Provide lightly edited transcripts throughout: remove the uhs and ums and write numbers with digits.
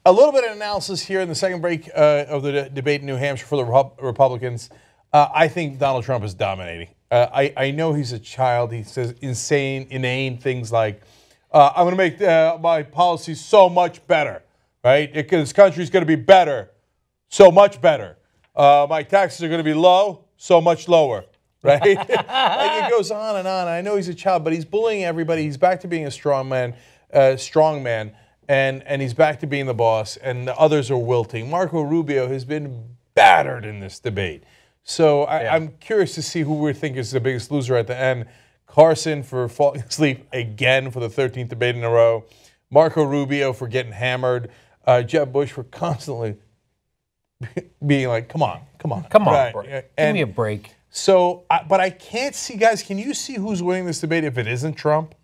A little bit of analysis here in the second break of the debate in New Hampshire for the Republicans. I think Donald Trump is dominating. I know he's a child. He says inane things like, I'm going to make my policies so much better, right? This country's going to be better, so much better. My taxes are going to be low, so much lower, right? Like it goes on and on. I know he's a child, but he's bullying everybody. He's back to being a strong man. And he's back to being the boss, and the others are wilting. Marco Rubio has been battered in this debate. So I'm curious to see who we think is the biggest loser at the end. Carson for falling asleep again for the 13th debate in a row. Marco Rubio for getting hammered. Jeb Bush for constantly being like, come on. Right. Give me a break. So, but I can't see, guys, can you see who's winning this debate if it isn't Trump?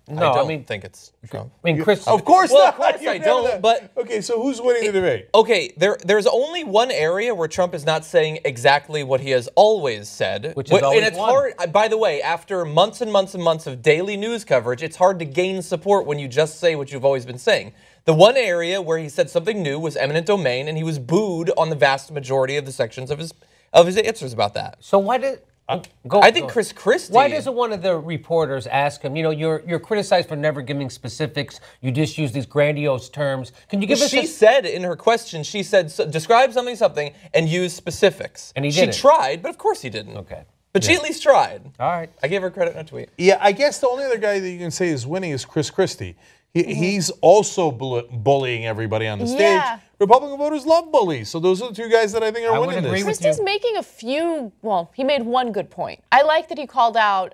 No, I don't think it's Trump. I mean, Chris. Of course well, not. Of course I don't. But okay, so who's winning the debate? Okay, there's only one area where Trump is not saying exactly what he has always said, which is always and it's hard. By the way, after months and months and months of daily news coverage, it's hard to gain support when you just say what you've always been saying. The one area where he said something new was eminent domain, and he was booed on the vast majority of the sections of his answers about that. So why did? I think Chris Christie. Why doesn't one of the reporters ask him, you're criticized for never giving specifics. You just use these grandiose terms. Can you give us She said in her question, she said, describe something, and use specifics. And he didn't. She tried, but of course he didn't. Okay. But she at least tried. All right. I gave her credit in a tweet. Yeah, I guess the only other guy that you can say is winning is Chris Christie. He's also bullying everybody on the stage. Yeah. Republican voters love bullies, so those are the two guys that I think are winning this. Christie's making a few, well, he made one good point. I like that he called out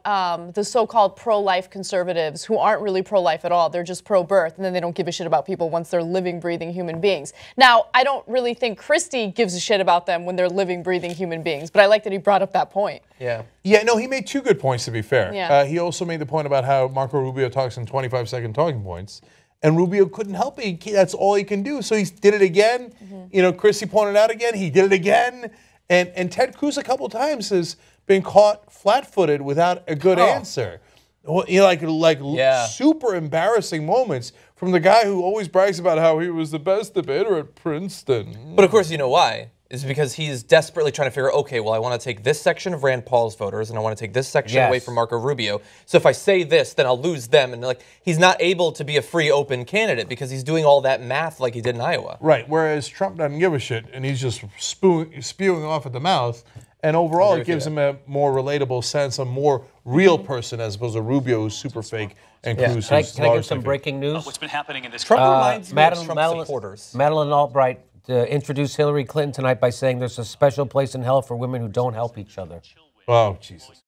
the so-called pro-life conservatives who aren't really pro-life at all. They're just pro-birth, and then they don't give a shit about people once they're living, breathing human beings. Now, I don't really think Christie gives a shit about them when they're living, breathing human beings, but I like that he brought up that point. Yeah. Yeah, no, he made two good points, to be fair. Yeah. He also made the point about how Marco Rubio talks in 25-second talking points. And Rubio couldn't help it. That's all he can do. So he did it again. Christie pointed out again. He did it again. And Ted Cruz a couple times has been caught flat-footed without a good answer. Super embarrassing moments from the guy who always brags about how he was the best debater at Princeton. But of course, you know why? Is because he's desperately trying to figure, okay, well, I want to take this section of Rand Paul's voters, and I want to take this section away from Marco Rubio. So if I say this, then I'll lose them. And he's not able to be a free, open candidate because he's doing all that math like he did in Iowa. Right, whereas Trump doesn't give a shit, and he's just spewing off at the mouth. And overall, it gives him a more relatable sense, a more real person, as opposed to Rubio, who's super fake, and Cruz, who's Can I give some breaking news? What's been happening in this Trump reminds me of Trump supporters. Madeleine Albright introduced Hillary Clinton tonight by saying there's a special place in hell for women who don't help each other. Oh, Jesus.